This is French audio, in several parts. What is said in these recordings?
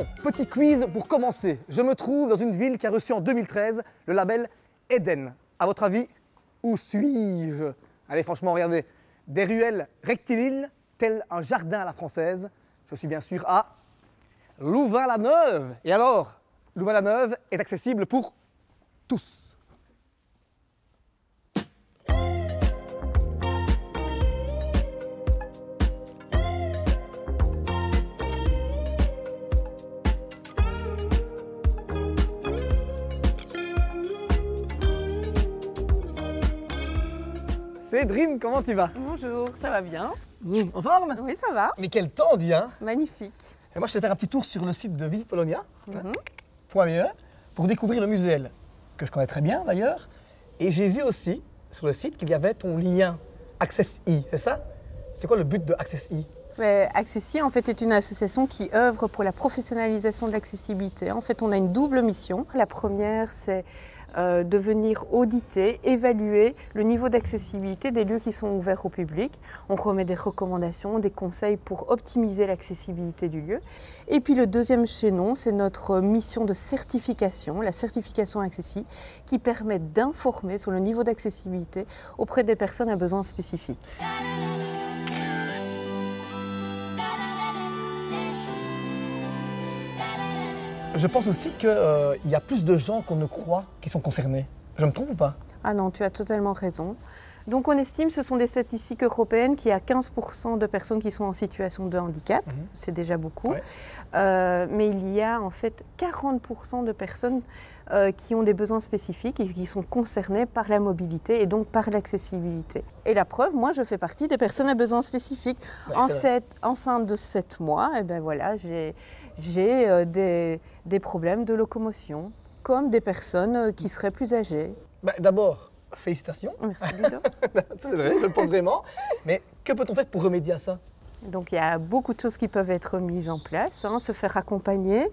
Bon, petit quiz pour commencer. Je me trouve dans une ville qui a reçu en 2013 le label Eden. À votre avis, où suis-je? Allez, franchement, regardez. Des ruelles rectilignes, tel un jardin à la française. Je suis bien sûr à Louvain-la-Neuve. Et alors, Louvain-la-Neuve est accessible pour tous. Cédrine, comment tu vas? Bonjour, ça va bien? En forme? Oui, ça va. Mais quel temps, dis, hein? Magnifique. Et moi, je vais faire un petit tour sur le site de Visite Polonia.be pour découvrir le Muséel, que je connais très bien d'ailleurs. Et j'ai vu aussi sur le site qu'il y avait ton lien Access-i, c'est ça? C'est quoi le but de Access-i? Accessi, en fait, est une association qui œuvre pour la professionnalisation de l'accessibilité. En fait, on a une double mission. La première, c'est de venir auditer, évaluer le niveau d'accessibilité des lieux qui sont ouverts au public. On remet des recommandations, des conseils pour optimiser l'accessibilité du lieu. Et puis le deuxième chaînon, c'est notre mission de certification, la certification Accessi, qui permet d'informer sur le niveau d'accessibilité auprès des personnes à besoins spécifiques. Je pense aussi qu'il y a plus de gens qu'on ne croit qui sont concernés. Je me trompe ou pas? Ah non, tu as totalement raison. Donc on estime, ce sont des statistiques européennes, qu'il y a 15% de personnes qui sont en situation de handicap. C'est déjà beaucoup. Ouais. Mais il y a en fait 40% de personnes qui ont des besoins spécifiques et qui sont concernées par la mobilité et donc par l'accessibilité. Et la preuve, moi je fais partie des personnes à besoins spécifiques. Ouais, enceinte de 7 mois, et ben voilà, j'ai des problèmes de locomotion, comme des personnes qui seraient plus âgées. D'abord, félicitations. Merci Ludo. C'est vrai, je le pense vraiment. Mais que peut-on faire pour remédier à ça? Donc il y a beaucoup de choses qui peuvent être mises en place, se faire accompagner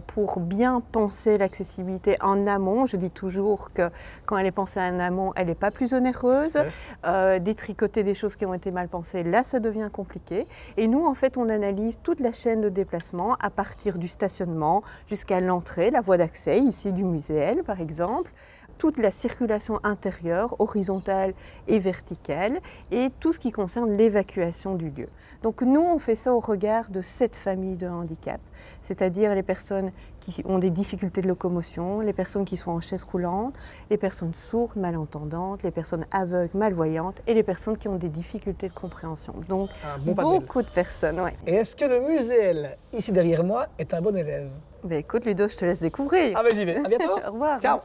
pour bien penser l'accessibilité en amont. Je dis toujours que quand elle est pensée en amont, elle n'est pas plus onéreuse. Ouais. Détricoter des choses qui ont été mal pensées, là ça devient compliqué. Et nous en fait on analyse toute la chaîne de déplacement à partir du stationnement jusqu'à l'entrée, la voie d'accès ici du Muséel par exemple. Toute la circulation intérieure, horizontale et verticale, et tout ce qui concerne l'évacuation du lieu. Donc nous, on fait ça au regard de 7 familles de handicap, c'est-à-dire les personnes qui ont des difficultés de locomotion, les personnes qui sont en chaise roulante, les personnes sourdes, malentendantes, les personnes aveugles, malvoyantes, et les personnes qui ont des difficultés de compréhension. Donc beaucoup de personnes, ouais. Et est-ce que le Muséel, ici derrière moi, est un bon élève? Écoute Ludo, je te laisse découvrir. Ah ben j'y vais, à bientôt. Au revoir. Ciao.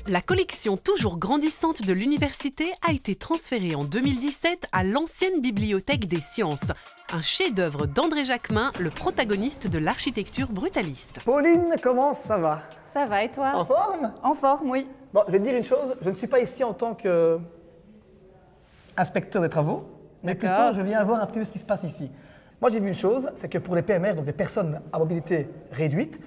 La collection toujours grandissante de l'université a été transférée en 2017 à l'ancienne bibliothèque des sciences. Un chef-d'œuvre d'André Jacquemin, le protagoniste de l'architecture brutaliste. Pauline, comment ça va? Ça va et toi? En forme? En forme, oui. Bon, je vais te dire une chose, je ne suis pas ici en tant qu'inspecteur des travaux, mais plutôt je viens voir un petit peu ce qui se passe ici. Moi j'ai vu une chose, c'est que pour les PMR, donc des personnes à mobilité réduite,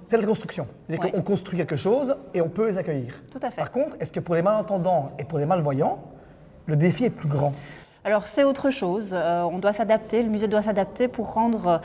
c'est la construction. C'est-à-dire qu'on construit quelque chose et on peut les accueillir. Tout à fait. Par contre, est-ce que pour les malentendants et pour les malvoyants, le défi est plus grand? Alors c'est autre chose, on doit s'adapter, le musée doit s'adapter pour rendre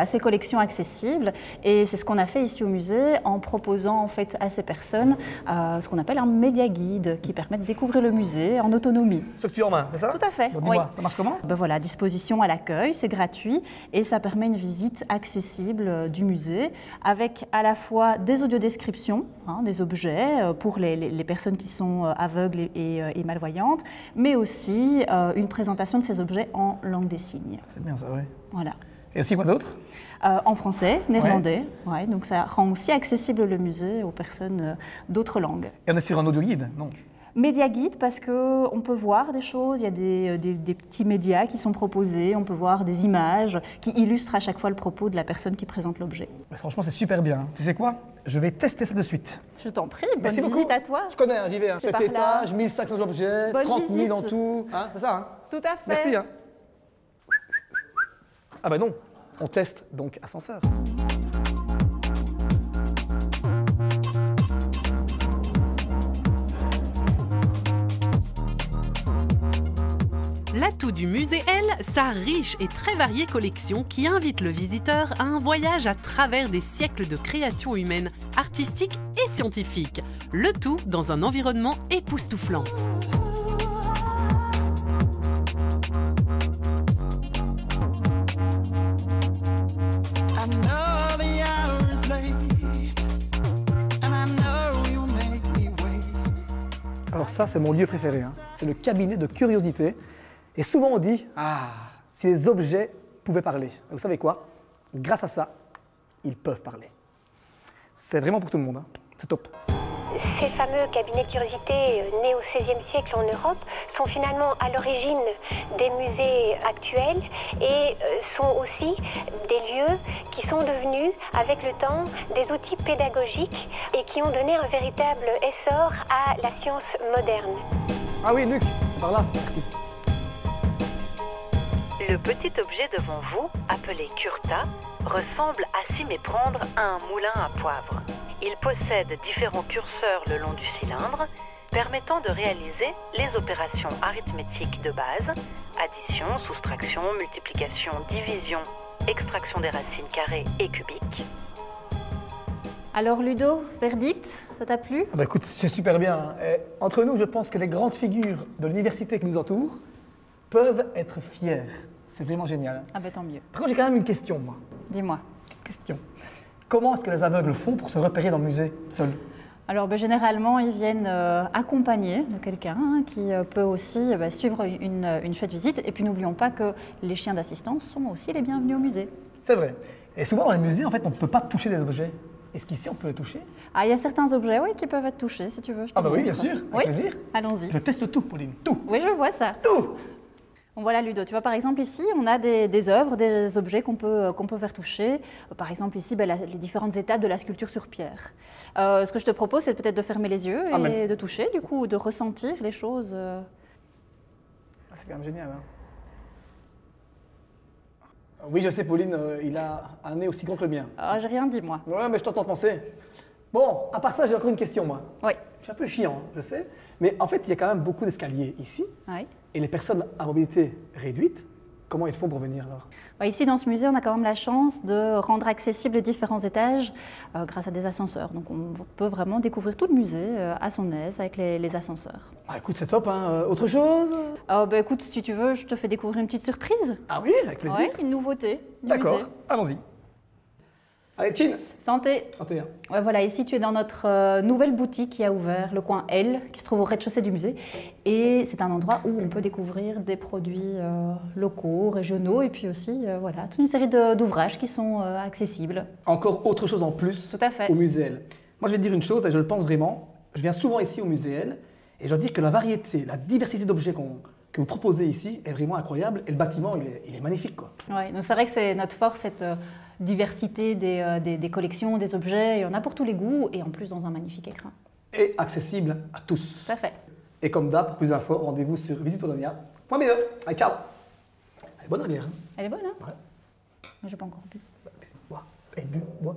ses collections accessibles, et c'est ce qu'on a fait ici au musée en proposant en fait à ces personnes ce qu'on appelle un média guide qui permet de découvrir le musée en autonomie. Ce que tu as en main, c'est ça? Tout à fait. Bon, dis-moi, ça marche comment? Voilà, disposition à l'accueil, c'est gratuit et ça permet une visite accessible du musée avec à la fois des audiodescriptions, des objets pour les personnes qui sont aveugles et malvoyantes, mais aussi une présentation de ces objets en langue des signes. C'est bien ça, oui. Voilà. Et aussi quoi d'autre? En français, néerlandais. Ouais, donc ça rend aussi accessible le musée aux personnes d'autres langues. Et on est sur un audio guide, non? Média guide parce qu'on peut voir des choses, il y a des petits médias qui sont proposés, on peut voir des images qui illustrent à chaque fois le propos de la personne qui présente l'objet. Franchement, c'est super bien. Tu sais quoi? Je vais tester ça de suite. Je t'en prie, bonne Merci visite beaucoup. À toi. Je connais, j'y vais. 7 étages, 1500 objets, bonne 30 000 visite. en tout. C'est ça, Tout à fait. Merci. Ah bah non, on teste donc ascenseur. L'atout du musée L, sa riche et très variée collection qui invite le visiteur à un voyage à travers des siècles de création humaine, artistique et scientifique. Le tout dans un environnement époustouflant. Alors ça, c'est mon lieu préféré, hein. C'est le cabinet de curiosité. Et souvent on dit, ah, si les objets pouvaient parler. Et vous savez quoi? Grâce à ça, ils peuvent parler. C'est vraiment pour tout le monde, hein. C'est top. Ces fameux cabinets de curiosité nés au XVIe siècle en Europe sont finalement à l'origine des musées actuels et sont aussi des lieux qui sont devenus, avec le temps, des outils pédagogiques et qui ont donné un véritable essor à la science moderne. Ah oui, Luc, c'est par là. Merci. Le petit objet devant vous, appelé curta, ressemble à s'y méprendre à un moulin à poivre. Il possède différents curseurs le long du cylindre, permettant de réaliser les opérations arithmétiques de base, addition, soustraction, multiplication, division, extraction des racines carrées et cubiques. Alors Ludo, verdict, ça t'a plu? Ah bah écoute, c'est super bien, hein. Et entre nous, je pense que les grandes figures de l'université qui nous entourent peuvent être fières. C'est vraiment génial. Ah ben tant mieux. Par contre, j'ai quand même une question, moi. Dis-moi. Question. Comment est-ce que les aveugles font pour se repérer dans le musée, seuls? Alors généralement, ils viennent accompagnés de quelqu'un qui peut aussi suivre une chouette visite. Et puis n'oublions pas que les chiens d'assistance sont aussi les bienvenus au musée. C'est vrai. Et souvent dans les musées, en fait, on ne peut pas toucher les objets. Est-ce qu'ici, on peut les toucher? Ah, il y a certains objets, oui, qui peuvent être touchés, si tu veux. Je te Ah bah oui, montre. bien sûr, avec Oui, plaisir. allons-y. Je teste tout, Pauline, tout. Oui, je vois ça. Tout. Bon, voilà Ludo, tu vois par exemple ici, on a des œuvres, des objets qu'on peut faire toucher. Par exemple ici, les différentes étapes de la sculpture sur pierre. Ce que je te propose, c'est peut-être de fermer les yeux et de toucher, du coup, de ressentir les choses. C'est quand même génial, hein. Oui, je sais, Pauline, il a un nez aussi grand que le mien. Ah, j'ai rien dit, moi. Ouais, mais je t'entends penser. Bon, à part ça, j'ai encore une question, moi. Oui. Je suis un peu chiant, hein, je sais. Mais en fait, il y a quand même beaucoup d'escaliers ici. Oui. Et les personnes à mobilité réduite, comment ils font pour venir alors? Ici, dans ce musée, on a quand même la chance de rendre accessibles les différents étages grâce à des ascenseurs. Donc, on peut vraiment découvrir tout le musée à son aise avec les ascenseurs. Ah, écoute, c'est top, hein. Autre chose? Écoute, si tu veux, je te fais découvrir une petite surprise. Ah oui, avec plaisir. Oui, une nouveauté du D'accord, musée. allons-y. Allez, chin. Santé. Santé, hein. Voilà, ici tu es dans notre nouvelle boutique qui a ouvert, le coin L, qui se trouve au rez-de-chaussée du musée. Et c'est un endroit où on peut découvrir des produits locaux, régionaux, et puis aussi voilà, toute une série d'ouvrages qui sont accessibles. Encore autre chose en plus Tout à fait. au musée L. Moi, je vais te dire une chose, et je le pense vraiment. Je viens souvent ici au musée L, et je dois dire que la variété, la diversité d'objets que vous proposez ici est vraiment incroyable, et le bâtiment, il est magnifique, quoi. Ouais, donc c'est vrai que c'est notre force, cette diversité des collections, des objets. Il y en a pour tous les goûts, et en plus dans un magnifique écran. Et accessible à tous. Tout à fait. Et comme d'hab, pour plus d'infos, rendez-vous sur visitepolonia.be. Allez, ciao. Elle est bonne la bière, hein? Elle est bonne, hein? Ouais. Moi, j'ai pas encore bu. Bois. Et bu, bois.